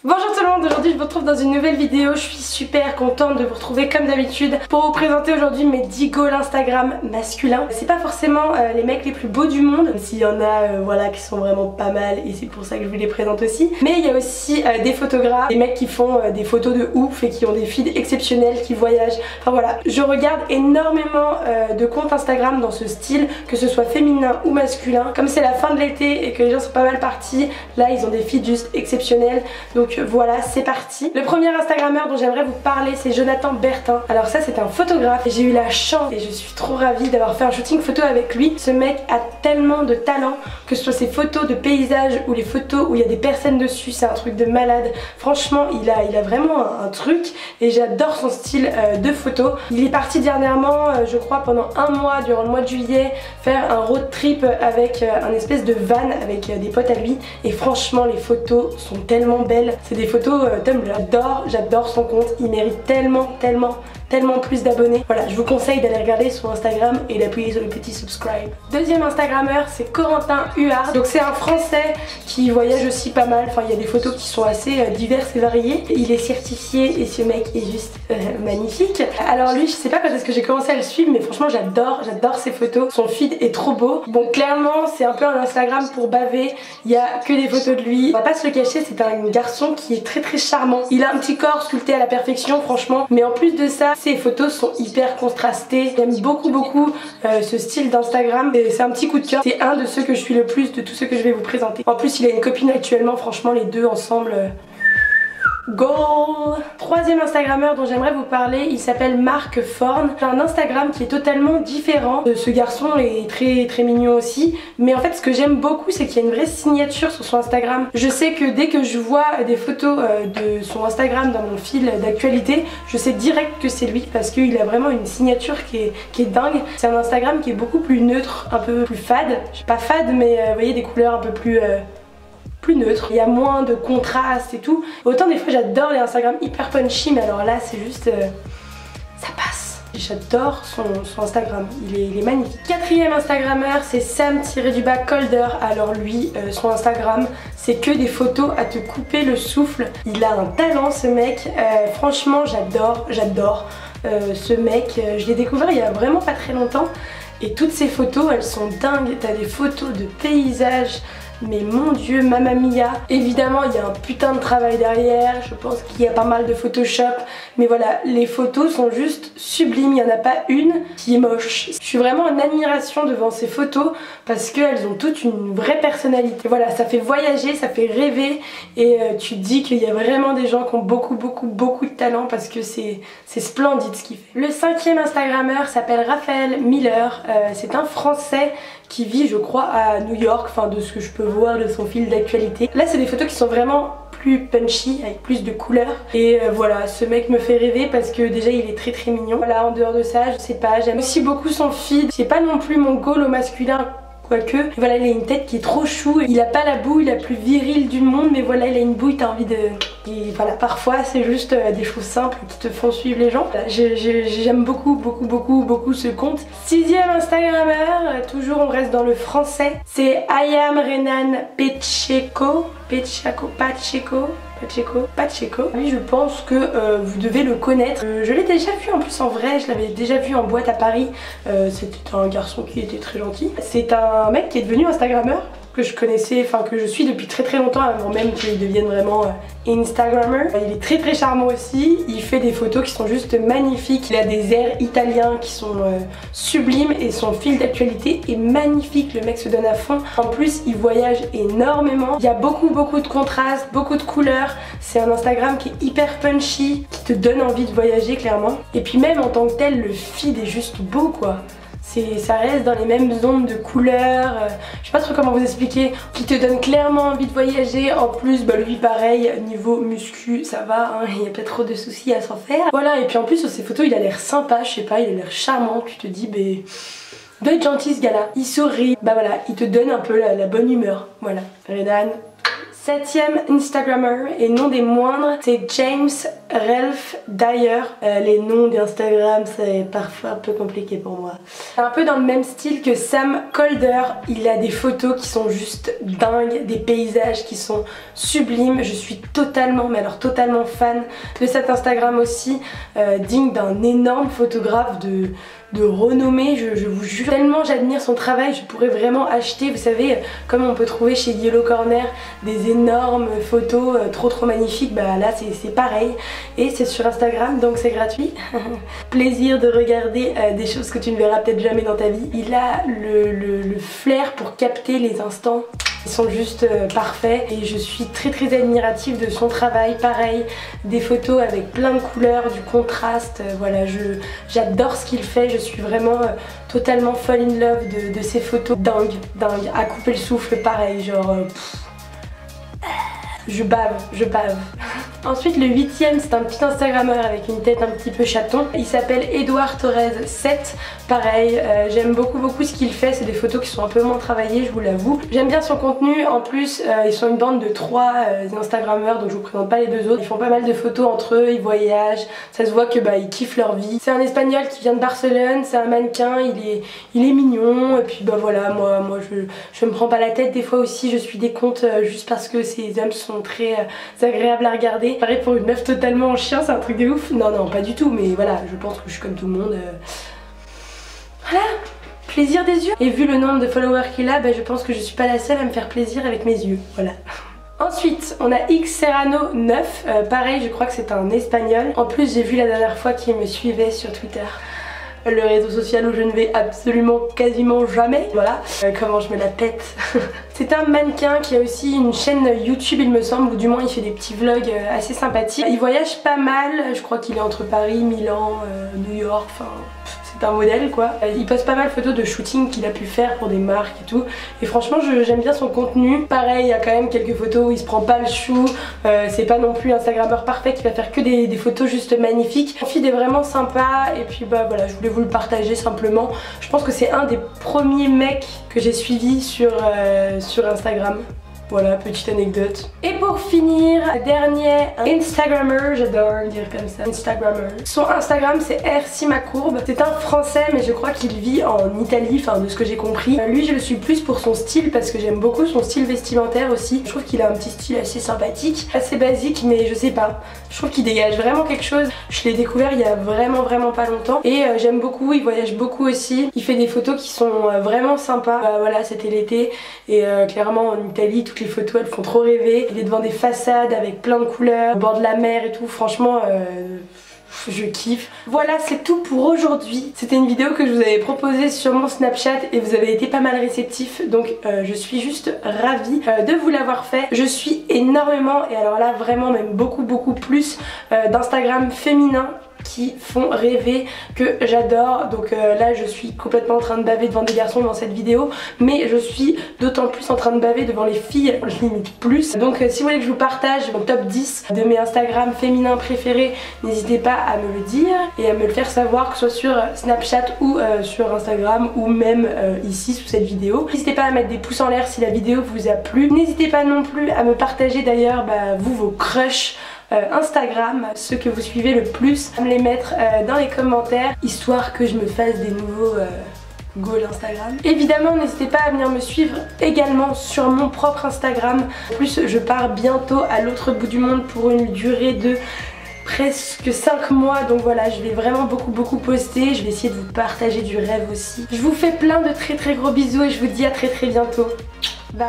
Bonjour tout le monde, aujourd'hui je vous retrouve dans une nouvelle vidéo. Je suis super contente de vous retrouver comme d'habitude pour vous présenter aujourd'hui mes 10 goals Instagram masculins. C'est pas forcément les mecs les plus beaux du monde, même s'il y en a voilà, qui sont vraiment pas mal et c'est pour ça que je vous les présente aussi. Mais il y a aussi des photographes, des mecs qui font des photos de ouf et qui ont des feeds exceptionnels, qui voyagent. Enfin voilà, je regarde énormément de comptes Instagram dans ce style, que ce soit féminin ou masculin. Comme c'est la fin de l'été et que les gens sont pas mal partis, là ils ont des feeds juste exceptionnels. Donc voilà, c'est parti. Le premier Instagrammeur dont j'aimerais vous parler, c'est Jonathan Bertin. Alors ça, c'est un photographe et j'ai eu la chance et je suis trop ravie d'avoir fait un shooting photo avec lui. Ce mec a tellement de talent, que ce soit ses photos de paysages ou les photos où il y a des personnes dessus, c'est un truc de malade. Franchement, il a vraiment un truc et j'adore son style de photo. Il est parti dernièrement, je crois pendant un mois, durant le mois de juillet, faire un road trip avec un espèce de van avec des potes à lui et franchement, les photos sont tellement belles. C'est des photos Tumblr. J'adore son compte. Il mérite tellement plus d'abonnés. Voilà, je vous conseille d'aller regarder son Instagram et d'appuyer sur le petit subscribe. Deuxième Instagrammeur, c'est Corentin Huard. Donc c'est un Français qui voyage aussi pas mal. Enfin, il y a des photos qui sont assez diverses et variées. Il est certifié et ce mec est juste magnifique. Alors lui, je sais pas quand est-ce que j'ai commencé à le suivre, mais franchement j'adore ses photos. Son feed est trop beau. Bon, clairement, c'est un peu un Instagram pour baver. Il y a que des photos de lui. On va pas se le cacher, c'est un garçon qui est très charmant. Il a un petit corps sculpté à la perfection, franchement. Mais en plus de ça, ses photos sont hyper contrastées. J'aime beaucoup ce style d'Instagram. C'est un petit coup de cœur. C'est un de ceux que je suis le plus de tous ceux que je vais vous présenter. En plus, il a une copine actuellement. Franchement, les deux ensemble... Goal. Troisième Instagrammeur dont j'aimerais vous parler, il s'appelle Marc Forn. C'est un Instagram qui est totalement différent. Ce garçon est très mignon aussi. Mais en fait ce que j'aime beaucoup, c'est qu'il y a une vraie signature sur son Instagram. Je sais que dès que je vois des photos de son Instagram dans mon fil d'actualité, je sais direct que c'est lui parce qu'il a vraiment une signature qui est dingue. C'est un Instagram qui est beaucoup plus neutre, un peu plus fade. Pas fade, mais vous voyez, des couleurs un peu plus neutre, il y a moins de contraste et tout. Autant des fois j'adore les Instagram hyper punchy, mais alors là c'est juste ça passe. J'adore son Instagram, il est magnifique. Quatrième Instagrammeur, c'est Sam-Colder. Alors lui, son Instagram, c'est que des photos à te couper le souffle. Il a un talent ce mec, franchement j'adore ce mec. Je l'ai découvert il y a vraiment pas très longtemps et toutes ces photos elles sont dingues. T'as des photos de paysages, mais mon dieu, mamma mia. Évidemment il y a un putain de travail derrière, je pense qu'il y a pas mal de Photoshop, mais voilà, les photos sont juste sublimes, il n'y en a pas une qui est moche. Je suis vraiment en admiration devant ces photos parce qu'elles ont toutes une vraie personnalité. Voilà, ça fait voyager, ça fait rêver et tu te dis qu'il y a vraiment des gens qui ont beaucoup de talent parce que c'est splendide ce qu'il fait. Le cinquième Instagrammeur s'appelle Raphaël Miller, c'est un Français qui vit je crois à New York, enfin de ce que je peux voir de son fil d'actualité. Là c'est des photos qui sont vraiment plus punchy, avec plus de couleurs. Et voilà, ce mec me fait rêver parce que déjà il est très mignon. Voilà, en dehors de ça, je sais pas, j'aime aussi beaucoup son feed. C'est pas non plus mon goal au masculin, quoique. Voilà, il a une tête qui est trop chou. Il a pas la bouille la plus virile du monde, mais voilà, il a une bouille, t'as envie de... Et voilà, parfois c'est juste des choses simples qui te font suivre les gens. Voilà, j'aime beaucoup ce compte. Sixième Instagrammeur, toujours on reste dans le français, c'est Ayam Renan Pacheco. Oui, je pense que vous devez le connaître. Je l'ai déjà vu en plus en vrai, je l'avais déjà vu en boîte à Paris. C'était un garçon qui était très gentil. C'est un mec qui est devenu Instagrammeur, que je connaissais, enfin que je suis depuis très longtemps avant même qu'il devienne vraiment Instagrammer. Il est très charmant aussi, il fait des photos qui sont juste magnifiques. Il a des airs italiens qui sont sublimes et son fil d'actualité est magnifique. Le mec se donne à fond. En plus il voyage énormément. Il y a beaucoup de contrastes, beaucoup de couleurs. C'est un Instagram qui est hyper punchy, qui te donne envie de voyager clairement. Et puis même en tant que tel, le feed est juste beau quoi. Ça reste dans les mêmes zones de couleurs, je sais pas trop comment vous expliquer, qui te donne clairement envie de voyager. En plus bah lui pareil, niveau muscu ça va, hein, il n'y a pas trop de soucis à s'en faire. Voilà, et puis en plus sur ses photos il a l'air sympa, je sais pas, il a l'air charmant, tu te dis bah doit être gentil ce gars là, il sourit, bah voilà, il te donne un peu la bonne humeur. Voilà, Renan, 7e Instagrammer et non des moindres, c'est James Ralph Dyer. Les noms d'Instagram c'est parfois un peu compliqué pour moi. Un peu dans le même style que Sam Kolder, il a des photos qui sont juste dingues, des paysages qui sont sublimes. Je suis totalement, mais alors totalement fan de cet Instagram aussi, digne d'un énorme photographe de renommée, je vous jure. Tellement j'admire son travail, je pourrais vraiment acheter, vous savez, comme on peut trouver chez Yellow Corner, des énormes photos trop magnifiques, bah là c'est pareil. Et c'est sur Instagram, donc c'est gratuit. Plaisir de regarder des choses que tu ne verras peut-être jamais dans ta vie. Il a le flair pour capter les instants. Ils sont juste parfaits et je suis très admirative de son travail. Pareil, des photos avec plein de couleurs, du contraste, voilà, j'adore ce qu'il fait. Je suis vraiment totalement fall in love de ses photos. Dingue, à couper le souffle, pareil, genre... je bave. Ensuite le 8e c'est un petit Instagrammeur avec une tête un petit peu chaton. Il s'appelle Edouard Torres 7. Pareil, j'aime beaucoup ce qu'il fait. C'est des photos qui sont un peu moins travaillées, je vous l'avoue. J'aime bien son contenu. En plus ils sont une bande de 3 Instagrammeurs, donc je vous présente pas les deux autres. Ils font pas mal de photos entre eux, ils voyagent. Ça se voit que ils kiffent leur vie. C'est un Espagnol qui vient de Barcelone, c'est un mannequin, il est mignon. Et puis voilà, moi je me prends pas la tête. Des fois aussi je suis des comptes juste parce que ces hommes sont très agréables à regarder. Pareil pour une meuf totalement en chien, c'est un truc de ouf. Non pas du tout, mais voilà, je pense que je suis comme tout le monde. Voilà, plaisir des yeux. Et vu le nombre de followers qu'il a, je pense que je suis pas la seule à me faire plaisir avec mes yeux, voilà. Ensuite, on a X Serrano 9, pareil, je crois que c'est un espagnol. En plus, j'ai vu la dernière fois qu'il me suivait sur Twitter. Le réseau social où je ne vais absolument quasiment jamais. Voilà, comment je me la pète. C'est un mannequin qui a aussi une chaîne YouTube il me semble, ou du moins il fait des petits vlogs assez sympathiques. Il voyage pas mal, je crois qu'il est entre Paris, Milan, New York, enfin... c'est un modèle quoi. Il poste pas mal de photos de shooting qu'il a pu faire pour des marques et tout. Et franchement j'aime bien son contenu. Pareil, il y a quand même quelques photos où il se prend pas le chou. C'est pas non plus un Instagrammeur parfait qui va faire que des photos juste magnifiques. Son feed est vraiment sympa et puis voilà, je voulais vous le partager simplement. Je pense que c'est un des premiers mecs que j'ai suivi sur Instagram. Voilà, petite anecdote. Et pour finir, dernier Instagrammer, j'adore le dire comme ça, Instagrammer. Son Instagram c'est RCMacourbe. C'est un français mais je crois qu'il vit en Italie, enfin de ce que j'ai compris. Lui je le suis plus pour son style parce que j'aime beaucoup son style vestimentaire aussi. Je trouve qu'il a un petit style assez sympathique, assez basique mais je sais pas. Je trouve qu'il dégage vraiment quelque chose. Je l'ai découvert il y a vraiment pas longtemps. Et j'aime beaucoup, il voyage beaucoup aussi. Il fait des photos qui sont vraiment sympas. Voilà, c'était l'été et clairement en Italie, toutes les photos elles font trop rêver. Il est devant des façades avec plein de couleurs, au bord de la mer et tout, franchement je kiffe. Voilà, c'est tout pour aujourd'hui. C'était une vidéo que je vous avais proposée sur mon Snapchat et vous avez été pas mal réceptifs, donc je suis juste ravie de vous l'avoir fait. Je suis énormément, et alors là vraiment même beaucoup plus d'Instagram féminin qui font rêver, que j'adore. Donc là je suis complètement en train de baver devant des garçons dans cette vidéo, mais je suis d'autant plus en train de baver devant les filles, limite plus. Donc si vous voulez que je vous partage mon top 10 de mes Instagram féminins préférés, n'hésitez pas à me le dire et à me le faire savoir, que ce soit sur Snapchat ou sur Instagram ou même ici sous cette vidéo. N'hésitez pas à mettre des pouces en l'air si la vidéo vous a plu. N'hésitez pas non plus à me partager d'ailleurs vous vos crushs Instagram, ceux que vous suivez le plus, à me les mettre dans les commentaires, histoire que je me fasse des nouveaux goals Instagram. Évidemment n'hésitez pas à venir me suivre également sur mon propre Instagram. En plus je pars bientôt à l'autre bout du monde pour une durée de presque 5 mois, donc voilà, je vais vraiment beaucoup poster. Je vais essayer de vous partager du rêve aussi. Je vous fais plein de très gros bisous et je vous dis à très bientôt. Bye.